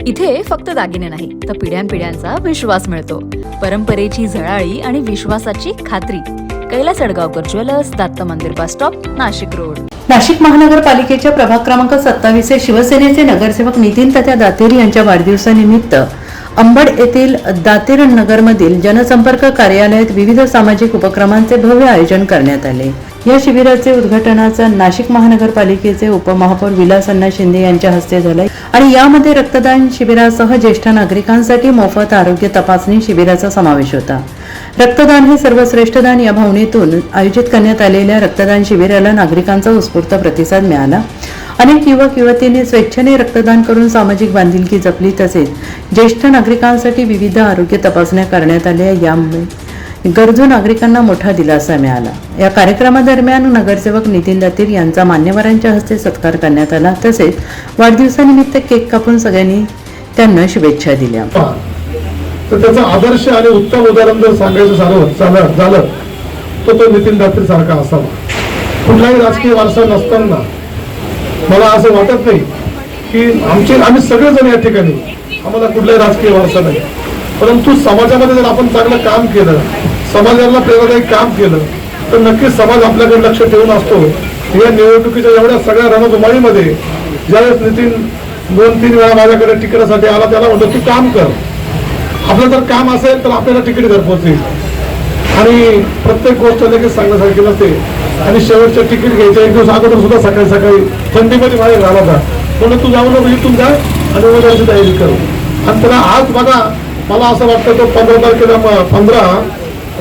इथे फक्त दागिने नाही तर पिढ्यानपिढ्यांचा विश्वास मिळतो. परंपरेची झळाळी आणि विश्वासाची खात्री. कैलास अडगावकर ज्वेलर्स, दत्त मंदिर bus stop, Nashik road. Nashik महानगरपालिकेच्या प्रभाग क्रमांक 27 शिवसेनेचे नगरसेवक नितीन तात्या दातेर यांच्या वाढदिवसानिमित्त अंबड येथील दातेर नगरमधील जनसंपर्क कार्यालयात विविध सामाजिक उपक्रमांचे भव्य आयोजन करण्यात आले. या शिबिराचे उद्घाटनाचं नाशिक महानगरपालिकेचे उपमहापौर विलास अण्णा शिंदे यांच्या हस्ते झाले आणि यामध्ये रक्तदान शिबिरासह ज्येष्ठ नागरिकांसाठी मोफत आरोग्य तपासणी शिबिराचा समावेश होता. रक्तदान हे सर्वश्रेष्ठ दान या भावनेतून आयोजित करण्यात आलेल्या रक्तदान शिबिराला नागरिकांचा उत्स्फूर्त प्रतिसाद मिळाला. अनेक युवक युवतींनी स्वेच्छेने रक्तदान करून सामाजिक बांधिलकी जपली. तसेच ज्येष्ठ नागरिकांसाठी विविध आरोग्य तपासण्या करण्यात आल्या. यामुळे गरजू नागरिकांना मोठा दिलासा मिळाला. या कार्यक्रमादरम्यान नगरसेवक नितीन दातेर यांचा मान्यवरांच्या हस्ते सत्कार करण्यात आला. तसेच वाढदिवसानिमित्त केक कापून सगळ्यांनी त्यांना शुभेच्छा दिल्या. तर त्याचा आदर्श आणि उत्तम उदाहरण जर सांगायचं झालं तो नितीन दातेर सारखा असावा. कुठलाही राजकीय वारसा नसताना मला असं वाटत नाही की आम्ही सगळेजण या ठिकाणी आम्हाला कुठलाही राजकीय वारसा नाही, परंतु समाजामध्ये जर आपण चांगलं काम केलं, समाजाला प्रेरणादायी काम केलं तर नक्कीच समाज आपल्याकडे लक्ष ठेवून असतो. या निवडणुकीच्या एवढ्या सगळ्या रणधुमाळीमध्ये ज्यावेळेस नितीन 2-3 वेळा माझ्याकडे तिकिटासाठी आला, त्याला म्हणतो तू काम कर, आपलं जर काम असेल तर आपल्याला तिकीट घरपोच येईल. आणि प्रत्येक गोष्ट लगेच सांगण्यासारखी नसते. आणि शेवटचं तिकीट घ्यायचं 1 दिवस अगोदर सुद्धा सकाळी थंडीमध्ये बाहेर झाला होता, म्हणून तू जाऊ नको, इथून जा आणि उद्याची तयारी करू. आणि त्याला आज बघा, मला असं वाटतं तो 15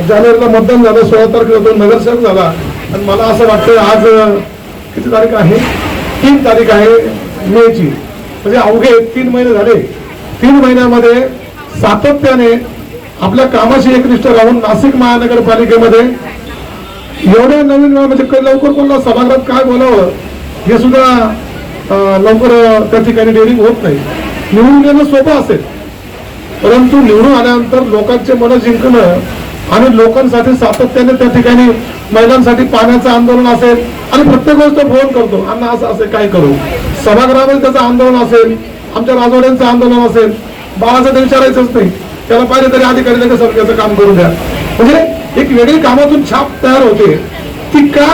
जानेवारीला मतदान झालं, 16 तारखेला तो नगरसेवक झाला. आणि मला असं वाटतं आज किती तारीख आहे, 3 तारीख आहे मेची, म्हणजे अवघे 3 महिने झाले. 3 महिन्यामध्ये सातत्याने आपल्या कामाशी एकनिष्ठ राहून नाशिक महानगरपालिकेमध्ये एवढ्या नवीन म्हणजे लवकर कोणाला सभागृहात काय बोलावं हे सुद्धा लवकर त्या ठिकाणी डेअरिंग होत नाही. निवडून येणं सोपं असेल, परंतु निवडून आल्यानंतर लोकांचे मन जिंकणं आणि लोकांसाठी सातत्याने त्या ठिकाणी महिलांसाठी पाण्याचं आंदोलन असेल आणि प्रत्येक गोष्ट फोन करतो, अण्णा असं असेल काय करू. सभागृहामध्ये त्याचं आंदोलन असेल, आमच्या राजवाड्यांचं आंदोलन असेल, बाळाचं ते विचारायचंच नाही, त्याला पाहिजे तरी अधिकारी लगेच सरकारचं काम करून द्या. म्हणजे एक वेगळी कामातून छाप तयार होते. ती का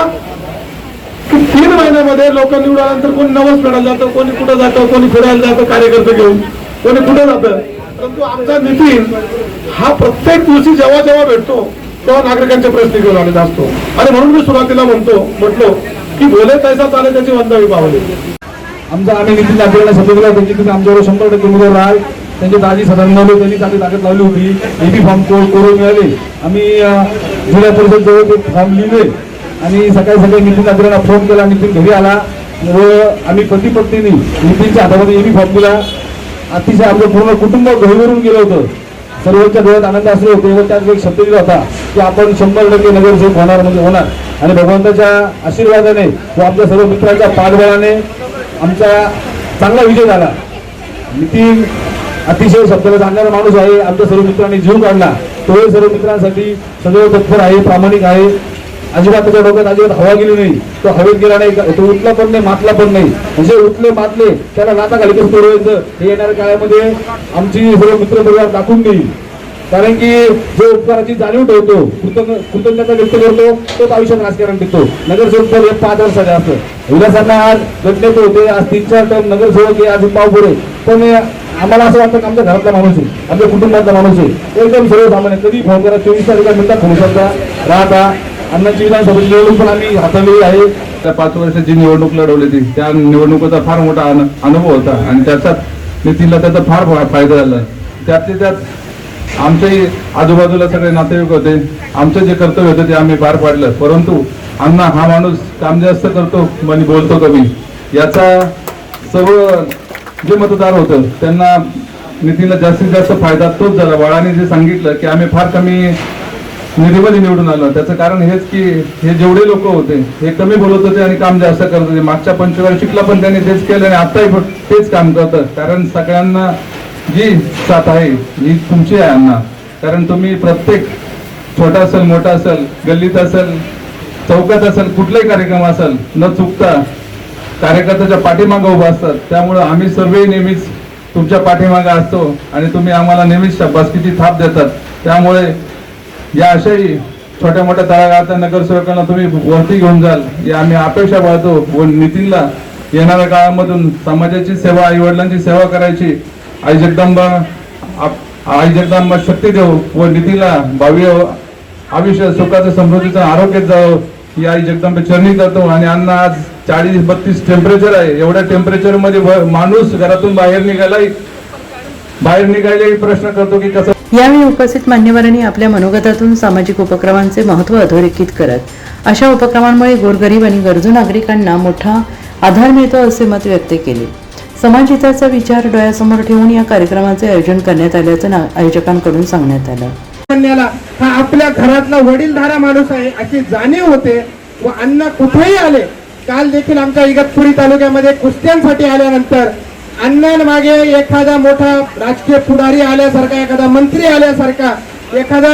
3 महिन्यामध्ये लोक निवडून आल्यानंतर कोणी नवस फेडायला जातं, कोणी कुठं जातं, कोणी फिरायला जातं कार्यकर्ते घेऊन, कोणी कुठं जातं. परंतु आमचा नितीन हा प्रत्येक दिवशी जेव्हा जेव्हा भेटतो तेव्हा नागरिकांचे प्रश्न घेऊन आलेला असतो. आणि म्हणून मी सुरुवातीला म्हटलो की बोले तैसा चाले त्याची वंदावी पावले. आम्ही नितीन दातेरला सांगितलं त्यांची तुम्ही आमच्यावर 100% उमेदवार राहाल. त्यांची दाजी सदनमध्ये त्यांनी चांगली ताकद लावली होती. एबी फॉर्म करून मिळाले. आम्ही जिल्हा परिषद जवळ ते फॉर्म लिहिले आणि सकाळी नितीन दातेरला फोन केला. नितीन घरी आला व आम्ही पती पत्नीने नितीनच्या हातामध्ये एबी फॉर्म दिला. अतिशय आमचं पूर्ण कुटुंब घरीवरून गेलं होतं. सर्वांच्या डोळ्यात आनंद असले होते व त्यात एक शब्द दिला होता की आपण 100% नगरसेवक होणार म्हणजे होणार. आणि भगवंताच्या आशीर्वादाने व आमच्या सर्व मित्रांच्या पाठबळाने आमचा चांगला विजय झाला. नितीन अतिशय शब्दाला जाणणारा माणूस आहे. आमच्या सर्व मित्रांनी जीव काढला. तोही सर्व मित्रांसाठी सदैव तत्पर आहे, प्रामाणिक आहे. अजिबात त्याच्या डोक्यात अजिबात हवा गेली नाही. तो हवेत गेला नाही, तो उठला पण नाही, मातला पण नाही. म्हणजे उठले मातले त्याला लाता खाली कसं तोडवायचं हे येणाऱ्या काळामध्ये आमची सर्व मित्र परिवार दाखवून देईल. कारण की जो उपकाराची जाणीव ठेवतो, कृतज्ञता व्यक्त करतो, तोच आयुष्यात राजकारण टिकतो. नगरसेवक हे 5 वर्षाचे असतं. विलासांना आज गणनेत होते, आज 3-4 टर्म नगरसेवक आहे, आज पावपुरे. पण आम्हाला असं वाटतं की आमच्या घरातला माणूस आहे, आमच्या कुटुंबातला माणूस आहे. एकदम सर्वसामान्य. कधी फोन करा, 24 तारखेला मिळतात फोन शकता राहता. अण्णाची विधानसभेची निवडणूक पण आम्ही हाताळलेली आहे. त्या 5 वर्षाची निवडणूक लढवली ती, त्या निवडणुकीचा फार मोठा अनुभव होता आणि त्याच्यात नितीनला त्याचा फार फायदा झाला. त्यात आमच्याही आजूबाजूला सगळे नातेवाईक होते. आमचं जे कर्तव्य होतं ते आम्ही पार पाडलं. परंतु अण्णा हा माणूस काम जास्त करतो आणि बोलतो कमी. याचा सर्व जे मतदार होतं त्यांना नितीनला जास्तीत जास्त फायदा तोच झाला. बाळाने जे सांगितलं की आम्ही फार कमी निधीमध्ये निवडून आलो, त्याचं कारण हेच की हे जेवढे लोक होते हे कमी बोलत होते आणि काम जास्त करत होते. मागच्या पंचवार्षिकला पण त्यांनी तेच केलं आणि आताही तेच काम करतं. कारण सगळ्यांना जी साथ आहे ही तुमची आहे अण्णा. कारण तुम्ही प्रत्येक छोटा असेल, मोठा असेल, गल्लीत असेल, चौकात असेल, कुठलाही कार्यक्रम असेल न चुकता कार्यकर्त्याच्या पाठीमागे उभा असतात. त्यामुळे आम्ही सर्व नेहमीच तुमच्या पाठीमागे असतो आणि तुम्ही आम्हाला नेहमीच शाबासकीची थाप देतात. त्यामुळे या अशाही छोट्या मोठ्या तळागाळाच्या नगरसेवकांना तुम्ही वरती घेऊन जाल ही आम्ही अपेक्षा पाहतो. व नितीनला येणाऱ्या काळामधून समाजाची सेवा, आई वडिलांची सेवा करायची आई जगदंबा शक्ती देऊ व नितीनला भावी आयुष्य सुखाचं समृद्धीचं आरोग्य जावं ही आई जगदंबे चरणी जातो. आणि अण्णा आज 40-32 टेम्परेचर आहे. एवढ्या टेम्परेचर मध्ये माणूस घरातून बाहेर निघायलाही प्रश्न करतो की कसं. यावेळी उपस्थित मान्यवरांनी आपल्या मनोगतातून सामाजिक उपक्रमांचे महत्त्व अधोरेखित करत अशा उपक्रमांमुळे गोरगरीब आणि गरजू नागरिकांना मोठा आधार मिळतो असे मत व्यक्त केले. समाजहिताचा विचार डोळ्यासमोर ठेवून या कार्यक्रमाचे आयोजन करण्यात आल्याचं आयोजकांकडून सांगण्यात आलं. कन्याला हा आपल्या घरातला वडीलधारा माणूस आहे अशी जाणीव होते व अण्णा कुठेही आले. काल देखील आमच्या इगतपुरी तालुक्यामध्ये कुस्त्यांसाठी आल्यानंतर अण्णांमागे एखादा मोठा राजकीय पुढारी आल्यासारखा, एखादा मंत्री आल्यासारखा, एखादा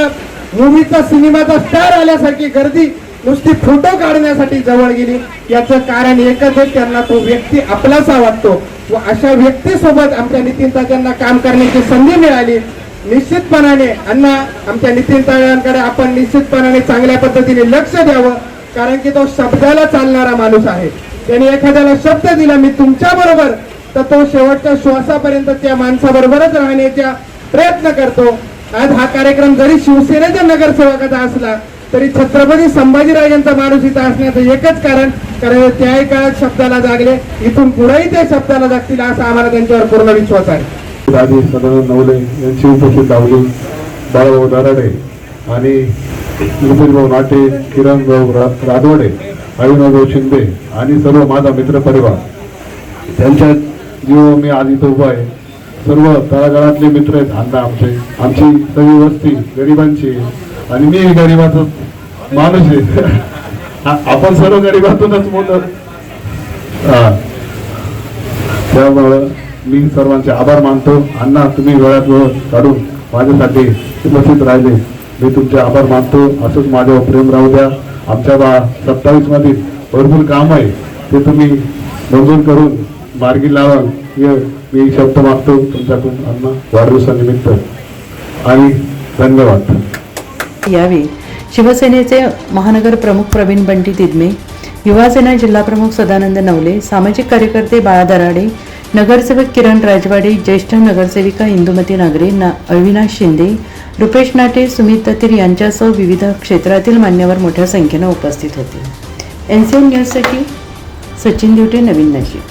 मूवीचा सिनेमाचा स्टार आल्यासारखी गर्दी नुसती फोटो काढण्यासाठी जवळ गेली. याचं कारण एकच आहे, त्यांना तो व्यक्ती आपलासा वाटतो व अशा व्यक्तीसोबत आमच्या नितीन तात्यांना काम करण्याची संधी मिळाली. निश्चितपणाने अण्णा आमच्या नितीन तात्यांकडे आपण निश्चितपणाने चांगल्या पद्धतीने लक्ष द्यावं, कारण की तो शब्दाला चालणारा माणूस आहे. त्यांनी एखाद्याला शब्द दिला मी तुमच्या बरोबर, तर तो शेवटच्या श्वासापर्यंत त्या माणसाबरोबरच राहण्याचा प्रयत्न करतो. आज हा कार्यक्रम जरी शिवसेनेच्या नगरसेवकाचा असला तरी छत्रपती संभाजीराजांचा माणूस इथं असण्याचं एकच कारण त्याही काळात शब्दाला जागले, इथून पुढेही ते शब्दाला जागतील असा आम्हाला त्यांच्यावर पूर्ण विश्वास आहे. दादी सदानंद नवले यांची उपस्थित लावली, बाळाभाऊ दराडे आणि नितीनभाऊ नाटे, किरणभाऊ रादवडे, अविनाभाऊ शिंदे आणि सर्व माझा मित्र परिवार त्यांच्या जीव मी आज इथं उभा आहे. सर्व तळागाळातले मित्र आहेत अण्णा आमची सगळी वस्ती गरिबांची आणि मी गरिबाचा माणूस आहे. आपण सर्व गरिबातूनच मोठं. त्यामुळं मी सर्वांचे आभार मानतो. अण्णा तुम्ही वेळात वेळ काढून माझ्यासाठी उपस्थित राहिले, मी तुमचे आभार मानतो. असंच माझ्यावर प्रेम राहू द्या. आमच्या 27 मध्ये भरपूर काम आहे ते तुम्ही मंजूर करून मार्गी लावाल मी शब्द मागतो तुमच्याकडून अण्णा वाढदिवसानिमित्त आणि धन्यवाद. यावेळी शिवसेनेचे महानगर प्रमुख प्रवीण बंटी तिदमे, युवासेना जिल्हाप्रमुख सदानंद नवले, सामाजिक कार्यकर्ते बाळा दराडे, नगरसेवक किरण राजवाडे, ज्येष्ठ नगरसेविका इंदुमती नागरे, अविनाश शिंदे, रुपेश नाटे, सुमित ततीर यांच्यासह विविध क्षेत्रातील मान्यवर मोठ्या संख्येनं उपस्थित होते. NCN न्यूजसाठी सचिन दिवटे, नवीन नाशिक.